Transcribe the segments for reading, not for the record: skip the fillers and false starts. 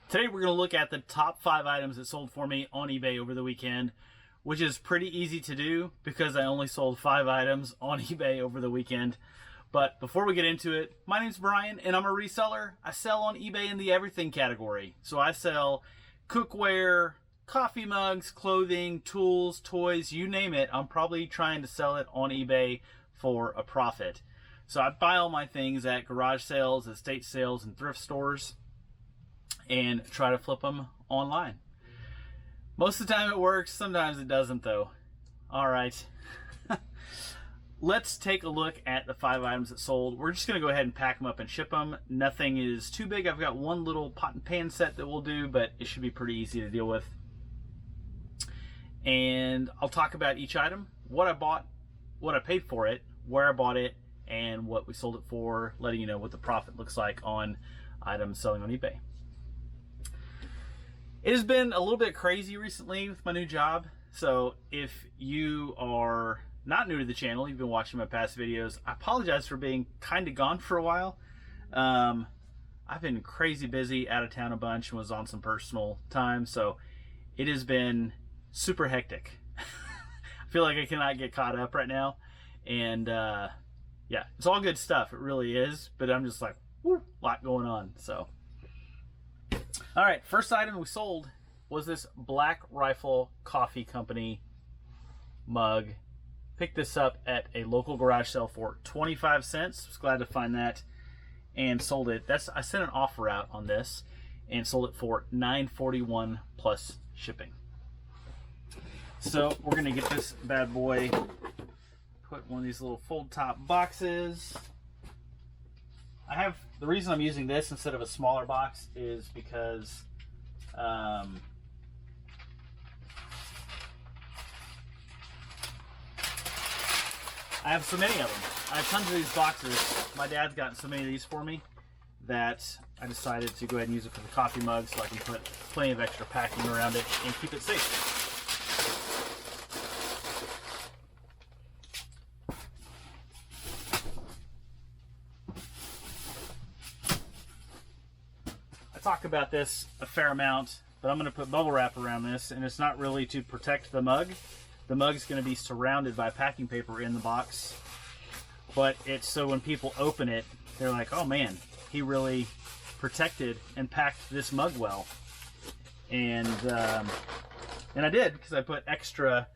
Today we're going to look at the top 5 items that sold for me on eBay over the weekend, which is pretty easy to do because I only sold 5 items on eBay over the weekend. But before we get into it, my name's Brian and I'm a reseller. I sell on eBay in the everything category. So I sell cookware, coffee mugs, clothing, tools, toys, you name it. I'm probably trying to sell it on eBay for a profit. So I buy all my things at garage sales, estate sales, and thrift stores and try to flip them online. Most of the time it works, sometimes it doesn't though. All right, let's take a look at the 5 items that sold. We're just gonna go ahead and pack them up and ship them. Nothing is too big. I've got one little pot and pan set that we'll do, but it should be pretty easy to deal with. And I'll talk about each item, what I bought, what I paid for it, where I bought it, and what we sold it for, letting you know what the profit looks like on items selling on eBay. It has been a little bit crazy recently with my new job. So if you are not new to the channel, you've been watching my past videos, I apologize for being kind of gone for a while. I've been crazy busy, out of town a bunch, and was on some personal time. So it has been super hectic. I feel like I cannot get caught up right now. And yeah, it's all good stuff. It really is. But I'm just like, whoo, lot going on. So. All right, first item we sold was this Black Rifle Coffee Company mug. Picked this up at a local garage sale for 25 cents. Was glad to find that and sold it. I sent an offer out on this and sold it for $9.41 plus shipping. So we're gonna get this bad boy, put one of these little fold top boxes. The reason I'm using this instead of a smaller box is because I have so many of them. I have tons of these boxes. My dad's gotten so many of these for me that I decided to go ahead and use it for the coffee mug so I can put plenty of extra packing around it and keep it safe. Talk about this a fair amount, but I'm going to put bubble wrap around this, and it's not really to protect the mug. The mug is going to be surrounded by packing paper in the box, but it's so when people open it, they're like, oh man, he really protected and packed this mug well. And I did, because I put extra,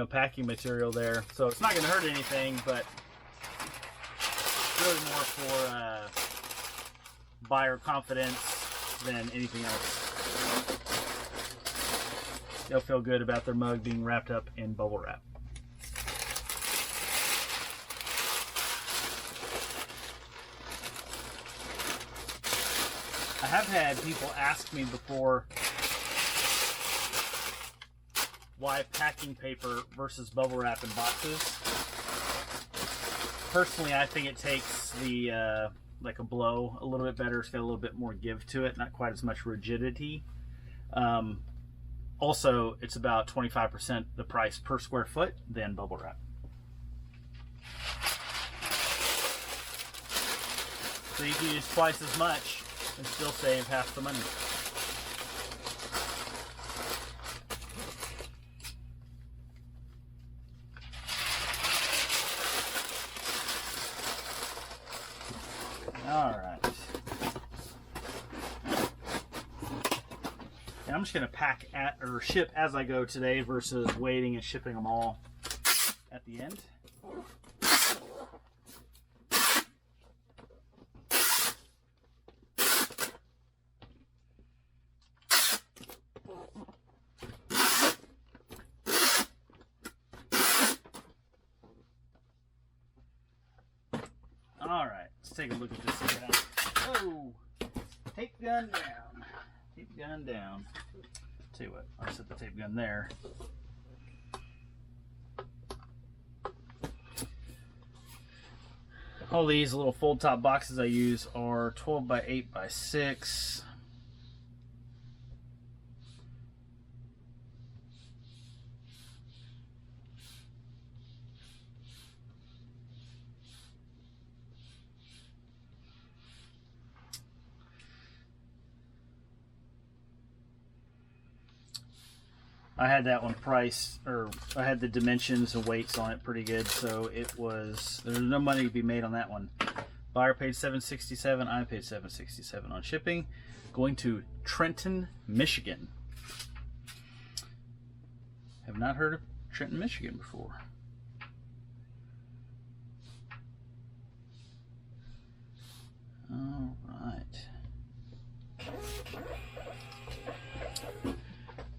packing material there, so it's not going to hurt anything, but really more for buyer confidence than anything else. They'll feel good about their mug being wrapped up in bubble wrap. I have had people ask me before why packing paper versus bubble wrap in boxes. Personally, I think it takes the like a blow a little bit better. It's got a little bit more give to it, not quite as much rigidity. Also, it's about 25% the price per square foot than bubble wrap. So you can use twice as much and still save half the money. All right. And I'm just going to pack or ship as I go today versus waiting and shipping them all at the end. All right, let's take a look at this again. Oh, tape gun down. Tape gun down. Tell you what, I'll set the tape gun there. All these little fold top boxes I use are 12 by 8 by 6. I had that one priced, or I had the dimensions and weights on it pretty good, so it was, there's no money to be made on that one. Buyer paid $767, I paid $767 on shipping. Going to Trenton, Michigan. Have not heard of Trenton, Michigan before. All right.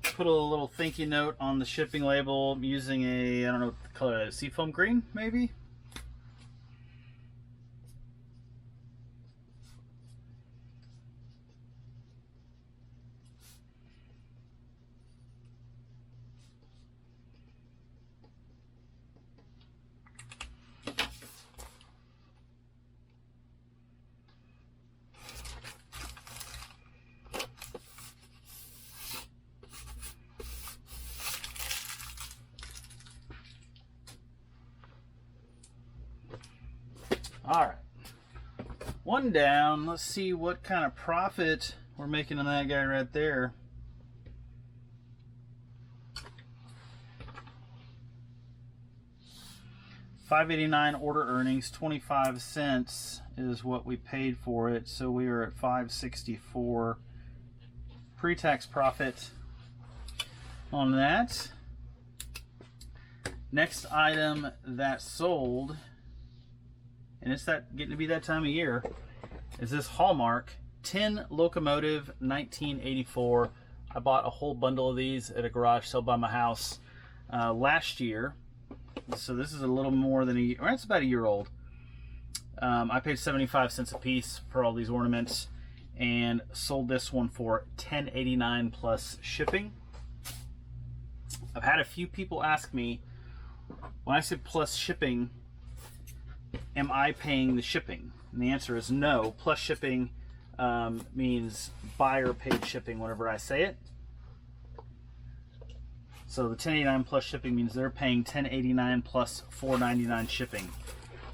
Put a little thank you note on the shipping label. I'm using a, I don't know what the color is, seafoam green, maybe? All right, one down. Let's see what kind of profit we're making on that guy right there. $5.89 order earnings, 25 cents is what we paid for it, so we are at $5.64 pre-tax profit on that. Next item that sold, and it's that getting to be that time of year, is this Hallmark 10 Locomotive 1984. I bought a whole bundle of these at a garage sale by my house last year. So this is a little more than a year, or it's about a year old. I paid 75 cents a piece for all these ornaments and sold this one for $10.89 plus shipping. I've had a few people ask me, when I said plus shipping, am I paying the shipping? And the answer is no. Plus shipping means buyer paid shipping whenever I say it. So the $10.89 plus shipping means they're paying $10.89 plus $4.99 shipping.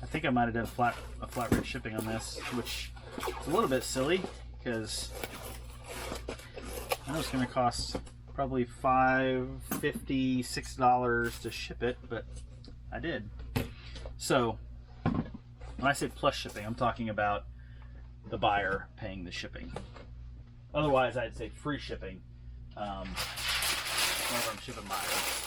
I think I might have done a flat rate shipping on this, which is a little bit silly because I know it's going to cost probably $5.50, $6 to ship it, but I did. So when I say plus shipping, I'm talking about the buyer paying the shipping. Otherwise, I'd say free shipping whenever I'm shipping buyers.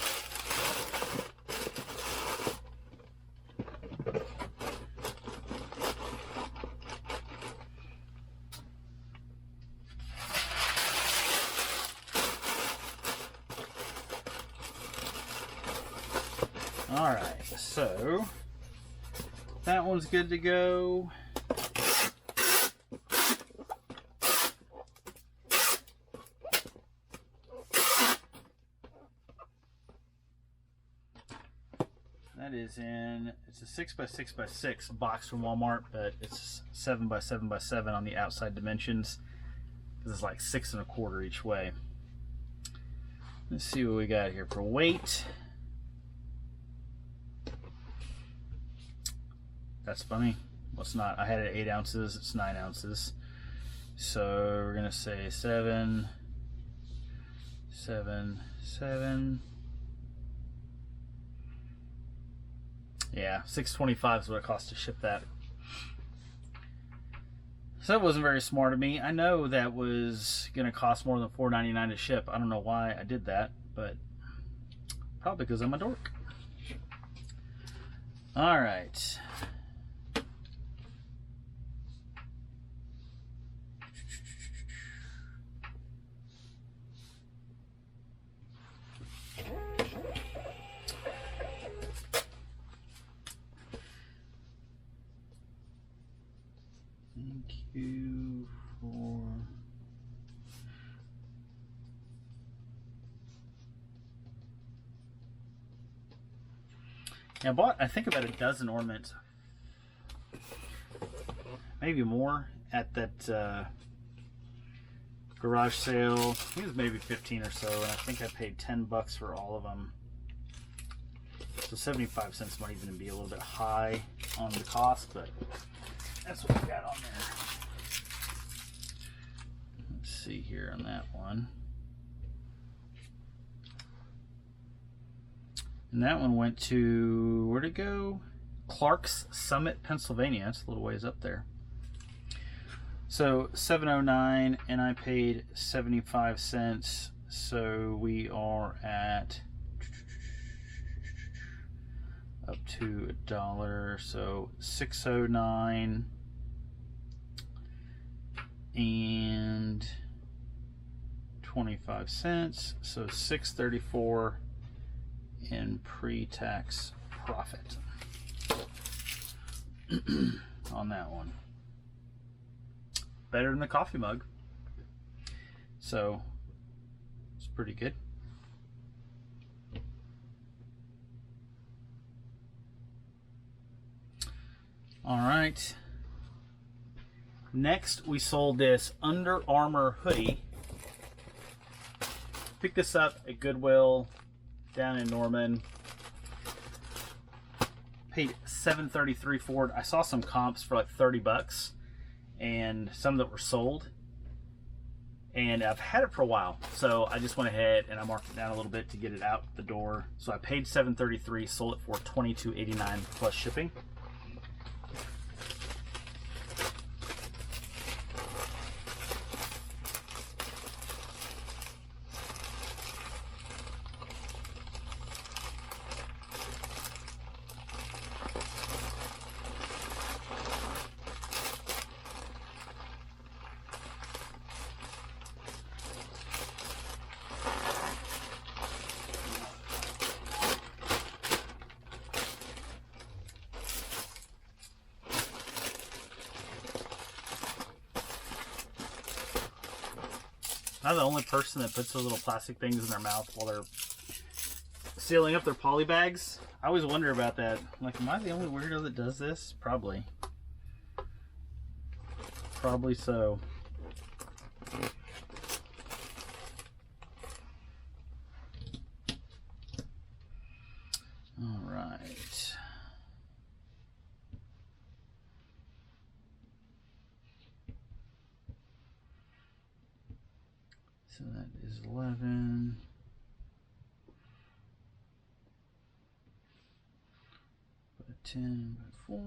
All right, so that one's good to go. That is in, it's a 6x6x6 box from Walmart, but it's 7x7x7 on the outside dimensions because it's like 6 1/4 each way. Let's see what we got here for weight. That's funny. Well, it's not. I had it 8 ounces. It's 9 ounces. So we're gonna say 7, 7, 7. Yeah, $6.25 is what it cost to ship that. So that wasn't very smart of me. I know that was gonna cost more than $4.99 to ship. I don't know why I did that, but probably because I'm a dork. All right. Thank you for I bought, I think, about a dozen ornaments, maybe more, at that garage sale. I think it was maybe 15 or so, and I think I paid $10 for all of them. So 75 cents might even be a little bit high on the cost, but that's what we got on there. Let's see here on that one. And that one went to, where'd it go? Clark's Summit, Pennsylvania. It's a little ways up there. So $7.09, and I paid 75 cents. So we are at up to $1. So $6.09 and 25 cents. So $6.34 in pre-tax profit on that one. Better than the coffee mug, so it's pretty good. All right, next we sold this Under Armour hoodie. Picked this up at Goodwill down in Norman. Paid $7.33 for it. I saw some comps for like 30 bucks and some that were sold, and I've had it for a while, so I just went ahead and I marked it down a little bit to get it out the door. So I paid $7.33, sold it for $22.89 plus shipping. I'm the only person that puts those little plastic things in their mouth while they're sealing up their poly bags. I always wonder about that. Like, am I the only weirdo that does this? Probably. Probably so. All right. So that is 11. Put a 10 by 4.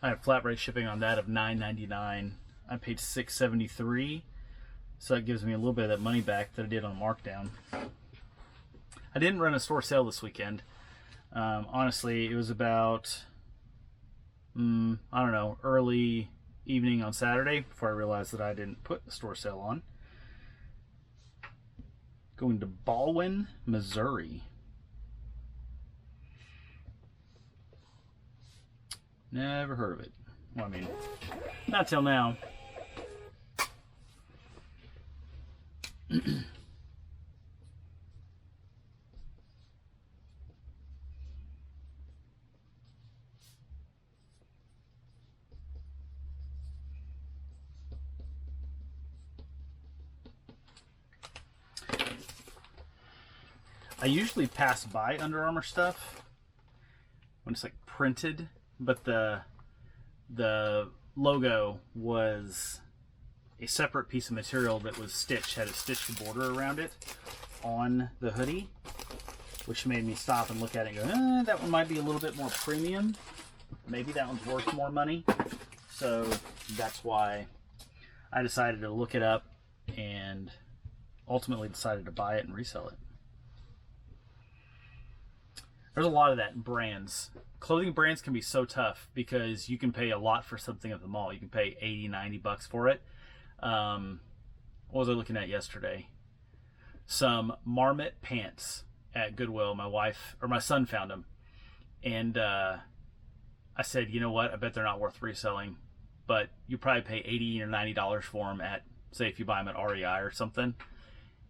I have flat rate shipping on that of $9.99. I paid $6.73, so that gives me a little bit of that money back that I did on markdown. I didn't run a store sale this weekend. Honestly, it was about I don't know, early evening on Saturday before I realized that I didn't put the store sale on. Going to Baldwin, Missouri. Never heard of it. Well, I mean, not till now. I usually pass by Under Armour stuff when it's like printed, but the logo was a separate piece of material that was stitched, had a stitched border around it on the hoodie, which made me stop and look at it and go, that one might be a little bit more premium. Maybe that one's worth more money. So that's why I decided to look it up and ultimately decided to buy it and resell it. There's a lot of that in brands. Clothing brands can be so tough because you can pay a lot for something at the mall. You can pay 80, 90 bucks for it. What was I looking at yesterday? Some Marmot pants at Goodwill. My son found them. And I said, you know what? I bet they're not worth reselling. But you probably pay $80 or $90 for them at, say, if you buy them at REI or something.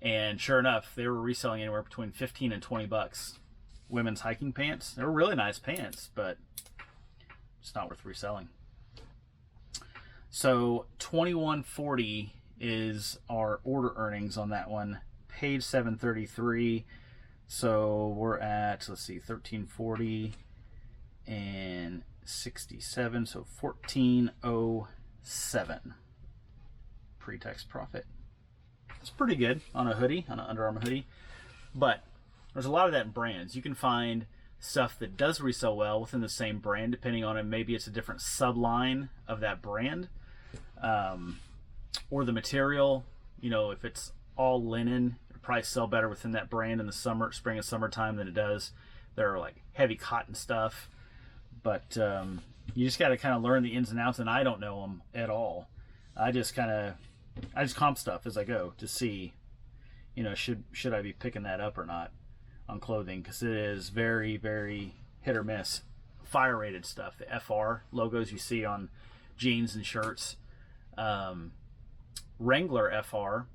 And sure enough, they were reselling anywhere between 15 and 20 bucks. Women's hiking pants. They were really nice pants, but it's not worth reselling. So $21.40 is our order earnings on that one. Paid $7.33, so we're at, let's see, $13.40 and 67, so $14.07 pre-tax profit. It's pretty good on a hoodie, on an Under Armour hoodie. But there's a lot of that in brands. You can find stuff that does resell well within the same brand, depending on it. Maybe it's a different subline of that brand, or the material. You know, if it's all linen, it'll probably sell better within that brand in the spring and summertime than it does. There are like heavy cotton stuff, but you just got to kind of learn the ins and outs, and I don't know them at all. I just comp stuff as I go to see, you know, should I be picking that up or not on clothing, because it is very, very hit or miss. Fire rated stuff, the FR logos you see on jeans and shirts. Wrangler FR,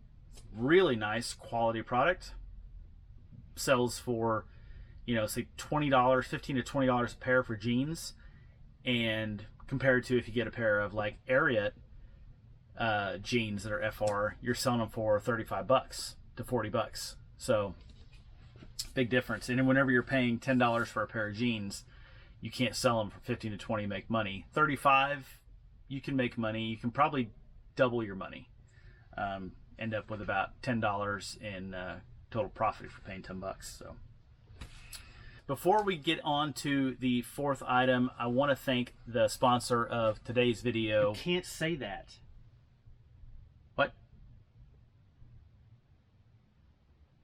really nice quality product, sells for, you know, say $20, $15 to $20 a pair for jeans, and compared to if you get a pair of like Ariat jeans that are FR, you're selling them for $35 to $40. So big difference. And whenever you're paying $10 for a pair of jeans, you can't sell them for 15 to 20 make money. 35 you can make money. You can probably double your money, end up with about $10 in total profit if you're paying $10. So before we get on to the fourth item, I want to thank the sponsor of today's video. You can't say that. What?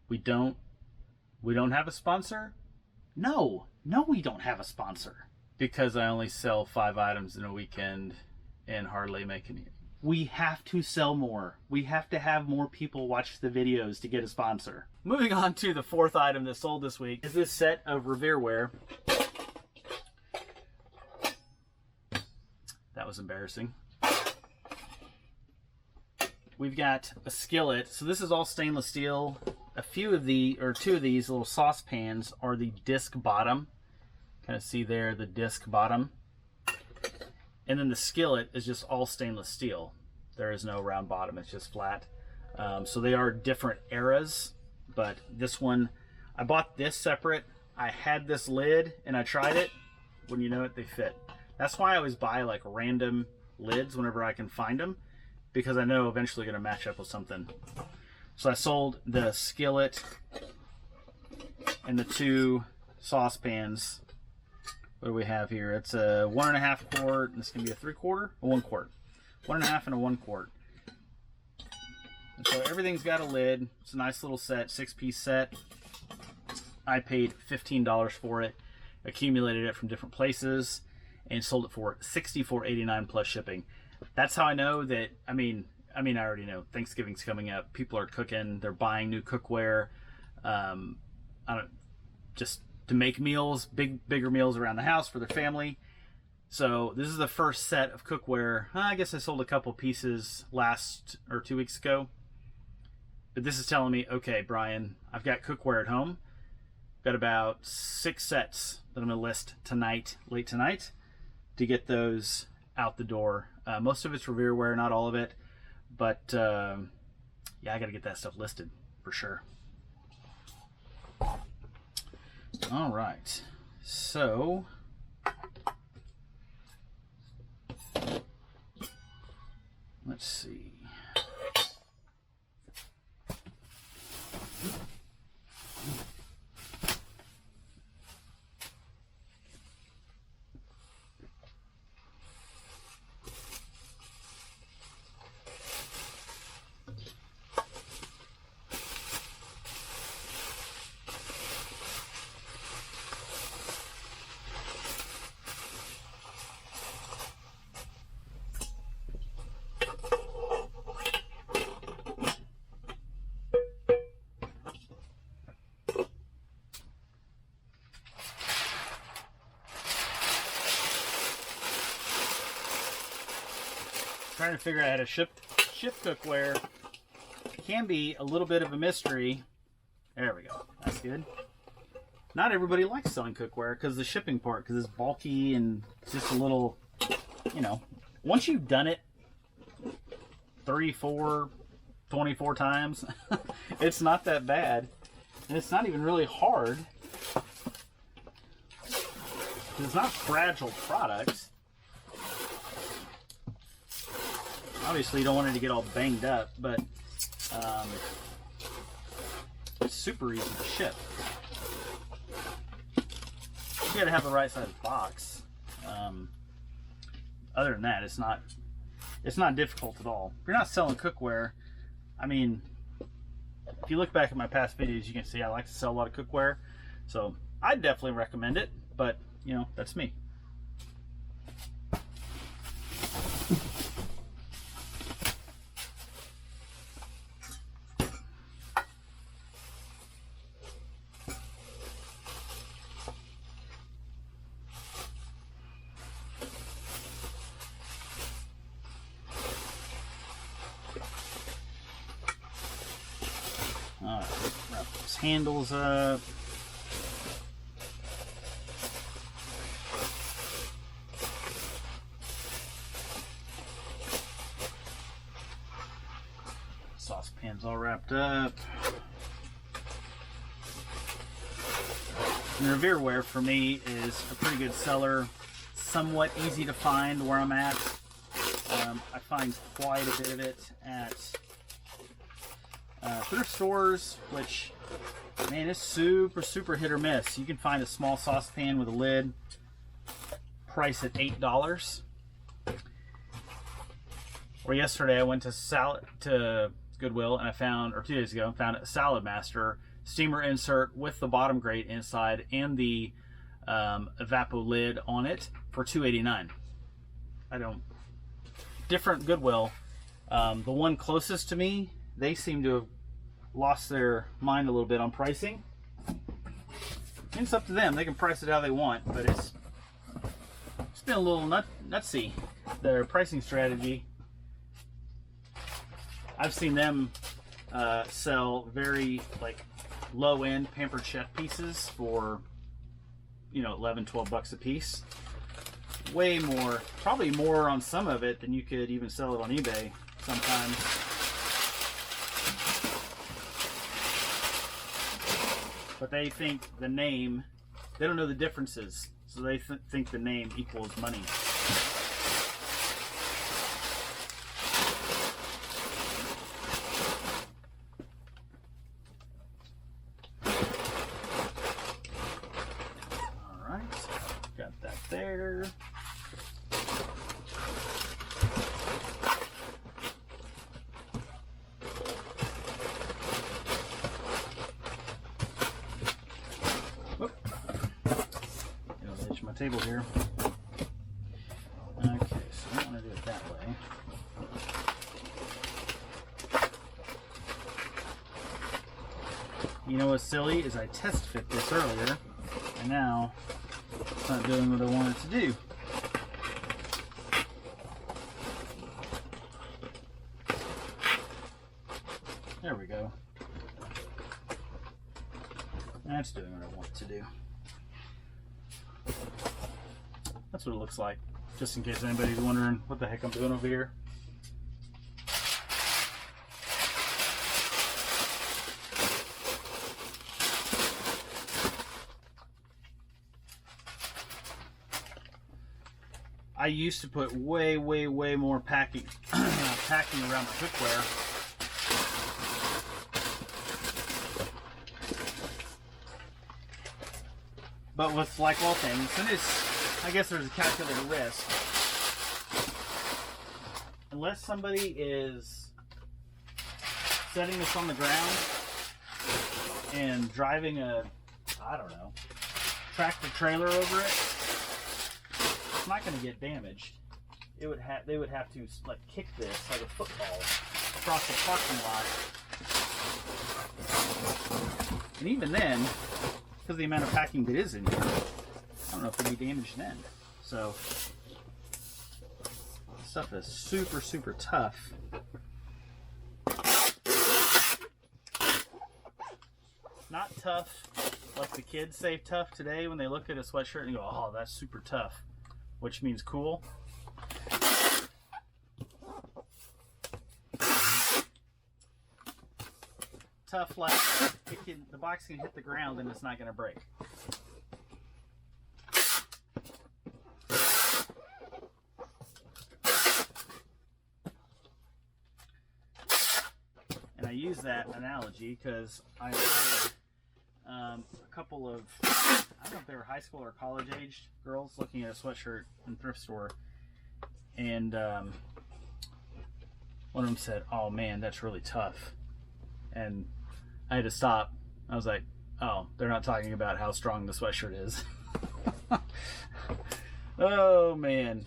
We don't have a sponsor? No, we don't have a sponsor. Because I only sell 5 items in a weekend and hardly make any. We have to sell more. We have to have more people watch the videos to get a sponsor. Moving on to the fourth item that sold this week is this set of Revereware. That was embarrassing. We've got a skillet. So this is all stainless steel. A few of the, or 2 of these little saucepans are the disc bottom. Kind of see there the disc bottom. And then the skillet is just all stainless steel. There is no round bottom, it's just flat. So they are different eras, but this one, I bought this separate. I had this lid and I tried it. When you know it, they fit. That's why I always buy like random lids whenever I can find them, because I know eventually going to match up with something. So I sold the skillet and the 2 saucepans. What do we have here? It's a 1.5 quart. This can be a 3/4, a 1 quart. 1.5 and a 1 quart. And so everything's got a lid. It's a nice little set, 6-piece set. I paid $15 for it, accumulated it from different places, and sold it for $64.89 plus shipping. That's how I know that. I mean, I already know Thanksgiving's coming up. People are cooking. They're buying new cookware. Just to make meals, bigger meals around the house for their family. So this is the first set of cookware. I guess I sold a couple pieces last or 2 weeks ago. But this is telling me, okay, Brian, I've got cookware at home. Got about 6 sets that I'm going to list tonight, late tonight, to get those out the door. Most of it's Revereware, not all of it. But yeah, I got to get that stuff listed for sure. All right, so let's see. Trying to figure out how to ship cookware. Can be a little bit of a mystery. There we go. That's good. Not everybody likes selling cookware because the shipping part, because it's bulky and it's just a little, you know, once you've done it 3, 4, 24 times, it's not that bad. And it's not even really hard. It's not fragile products. Obviously, you don't want it to get all banged up, but It's super easy to ship. You gotta have the right size box. Other than that, it's not difficult at all. If you're not selling cookware, I mean, if you look back at my past videos, you can see I like to sell a lot of cookware. So I'd definitely recommend it, but you know, that's me. Alright, wrap those handles up. Saucepan's all wrapped up. And Revereware for me is a pretty good seller, somewhat easy to find where I'm at. I find quite a bit of it at thrift stores, which, man, it's super hit or miss. You can find a small saucepan with a lid, price at $8. Or yesterday I went to Goodwill and I found, or 2 days ago, I found a Salad Master steamer insert with the bottom grate inside and the Evapo lid on it for $2.89. Different Goodwill. The one closest to me, they seem to have lost their mind a little bit on pricing. And it's up to them. They can price it how they want, but it's been a little nutsy, their pricing strategy. I've seen them sell very low-end Pampered Chef pieces for, you know, 11, 12 bucks a piece. Way more, probably more on some of it than you could even sell it on eBay sometimes. But they think the name, they don't know the differences, so they think the name equals money. Alright, got that there. Table here. Okay, so I don't want to do it that way. You know what's silly is I test fit this earlier, and now it's not doing what I want it to do. There we go. That's doing what I want it to do. That's what it looks like, just in case anybody's wondering what the heck I'm doing over here. I used to put way more packing around my cookware. But with like all things, and I guess there's a calculated risk. Unless somebody is setting this on the ground and driving a, I don't know, tractor trailer over it, it's not going to get damaged. They would have to like kick this like a football across the parking lot. And even then, because of the amount of packing that is in here, I don't know if it'd be damaged then. So, this stuff is super tough. Not tough like the kids say tough today when they look at a sweatshirt and go, oh, that's super tough, which means cool. Tough like the box can hit the ground and it's not going to break. And I use that analogy because I heard a couple of, I don't know if they were high school or college aged girls looking at a sweatshirt in a thrift store, and one of them said, "Oh man, that's really tough," and I had to stop. I was like, "Oh, they're not talking about how strong the sweatshirt is." Oh man.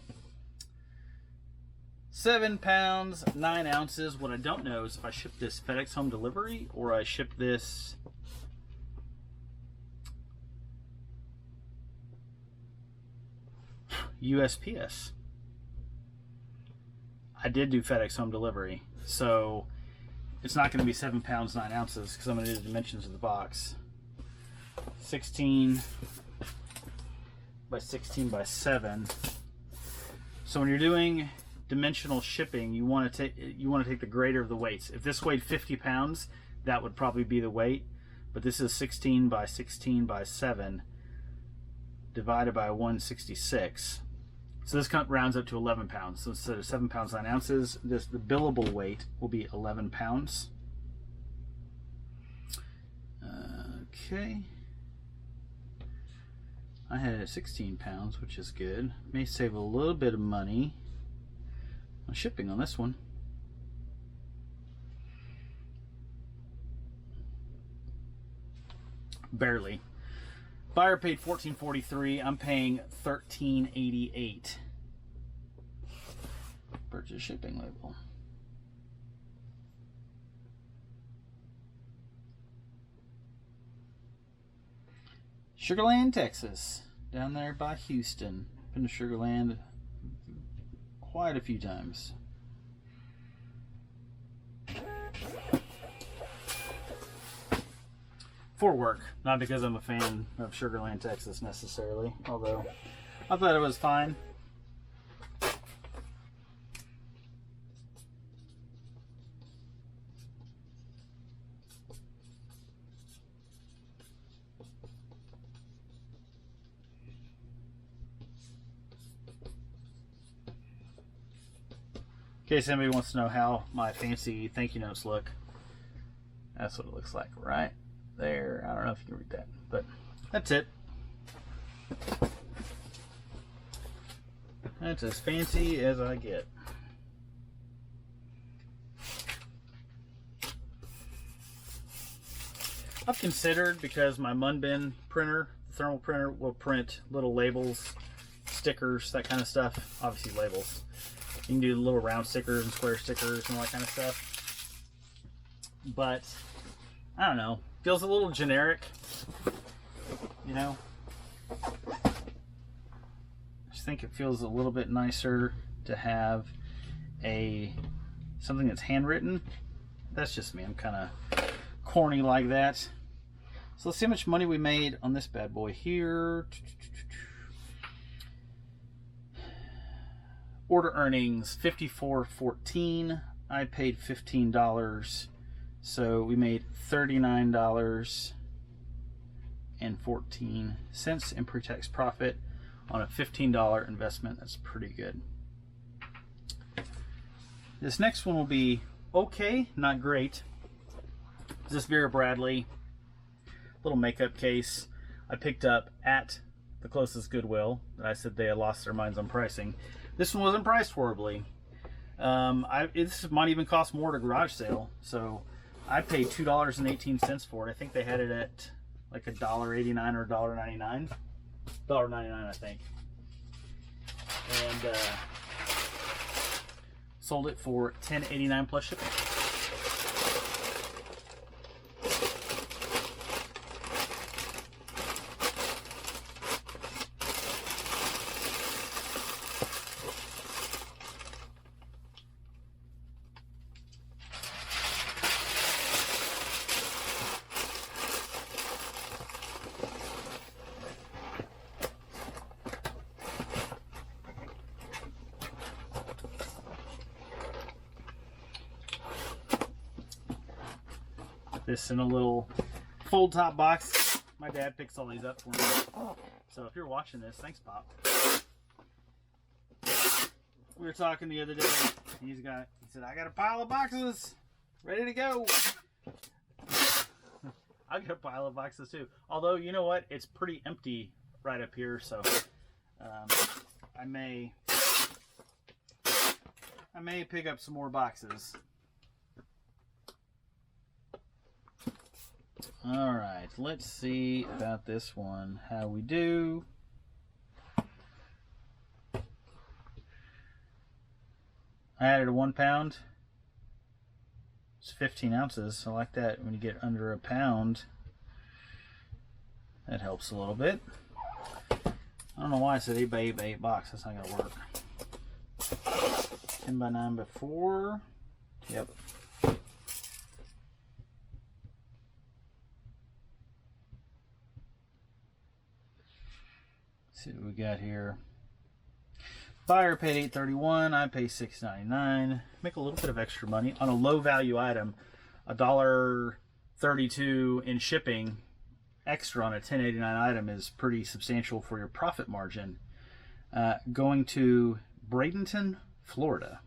7 pounds, 9 ounces. What I don't know is if I ship this FedEx home delivery or I ship this USPS. I did do FedEx home delivery, so it's not going to be 7 pounds, 9 ounces because I'm going to do the dimensions of the box. 16 by 16 by 7. So when you're doing dimensional shipping, you want to take the greater of the weights. If this weighed 50 pounds, that would probably be the weight, but this is 16 by 16 by 7 divided by 166. So this rounds up to 11 pounds. So instead of 7 pounds 9 ounces, the billable weight will be 11 pounds. Okay. I had it at 16 pounds, which is good. May save a little bit of money on shipping on this one. Barely. Buyer paid $14.43. I'm paying $13.88. Purchase shipping label. Sugarland, Texas, down there by Houston. Been to Sugarland quite a few times. For work, not because I'm a fan of Sugarland, Texas necessarily, although I thought it was fine. In case anybody wants to know how my fancy thank you notes look, that's what it looks like right there. I don't know if you can read that, but that's it. That's as fancy as I get. I've considered, because my Munbin printer, the thermal printer, will print little labels, stickers, that kind of stuff. Obviously labels. You can do little round stickers and square stickers and all that kind of stuff. But, I don't know. Feels a little generic, you know? I just think it feels a little bit nicer to have something that's handwritten. That's just me. I'm kind of corny like that. So let's see how much money we made on this bad boy here. Order earnings $54.14. I paid $15, so we made $39.14 in pre-tax profit on a $15 investment. That's pretty good. This next one will be okay, not great. This Vera Bradley little makeup case I picked up at the closest Goodwill. I said they had lost their minds on pricing. This one wasn't priced horribly. This might even cost more at a garage sale. So I paid $2.18 for it. I think they had it at like $1.89 or $1.99. $1.99, I think. And sold it for $10.89 plus shipping. This in a little fold top box. My dad picks all these up for me. So if you're watching this, thanks, Pop. We were talking the other day. He said, I got a pile of boxes. Ready to go. I got a pile of boxes too. Although, you know what? It's pretty empty right up here, so I may pick up some more boxes. All right, let's see about this one. How we do. I added a 1 pound. It's 15 ounces. I like that. When you get under a pound, that helps a little bit. I don't know why I said 8 by 8 by 8 box. That's not going to work. 10 by 9 by 4. Yep. Let's see what we got here. Buyer paid $8.31. I pay $6.99. Make a little bit of extra money on a low value item. $1.32 in shipping extra on a $10.89 item is pretty substantial for your profit margin. Going to Bradenton, Florida.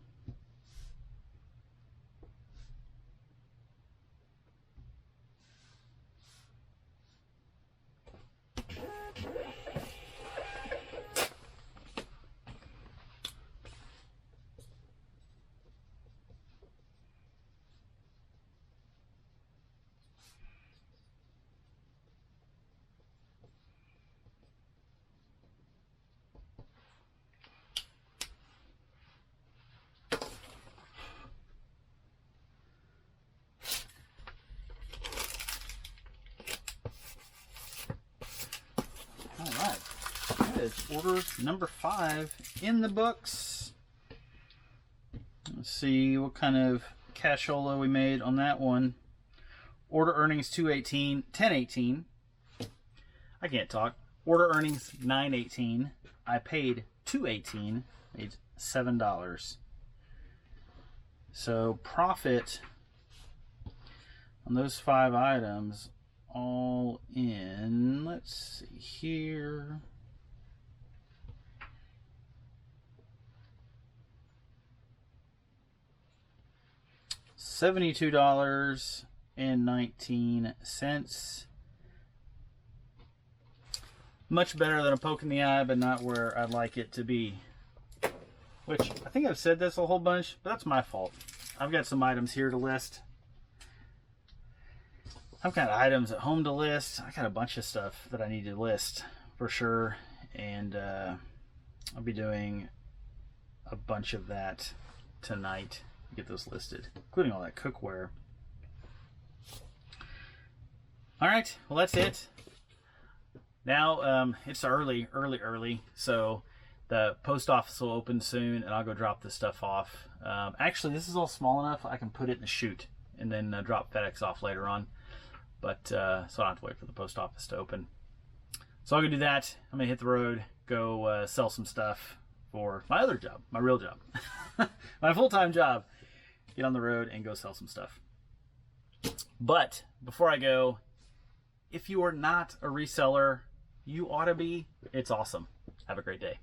Alright, that is order number 5 in the books. Let's see what kind of cashola we made on that one. Order earnings $10.18. I can't talk. Order earnings $9.18. I paid $2.18. Made $7. So profit on those 5 items all in, let's see here, $72.19. Much better than a poke in the eye, but not where I'd like it to be. Which, I think I've said this a whole bunch, but that's my fault. I've got some items here to list. I've got items at home to list. I got a bunch of stuff that I need to list for sure. And I'll be doing a bunch of that tonight to get those listed, including all that cookware. All right, well, that's it. Now it's early, so the post office will open soon, and I'll go drop this stuff off. Actually, this is all small enough I can put it in the chute and then drop FedEx off later on. But so I don't have to wait for the post office to open. So I'll go do that. I'm gonna hit the road, go sell some stuff for my other job, my real job, my full-time job. Get on the road and go sell some stuff. But before I go, if you are not a reseller, you ought to be. It's awesome. Have a great day.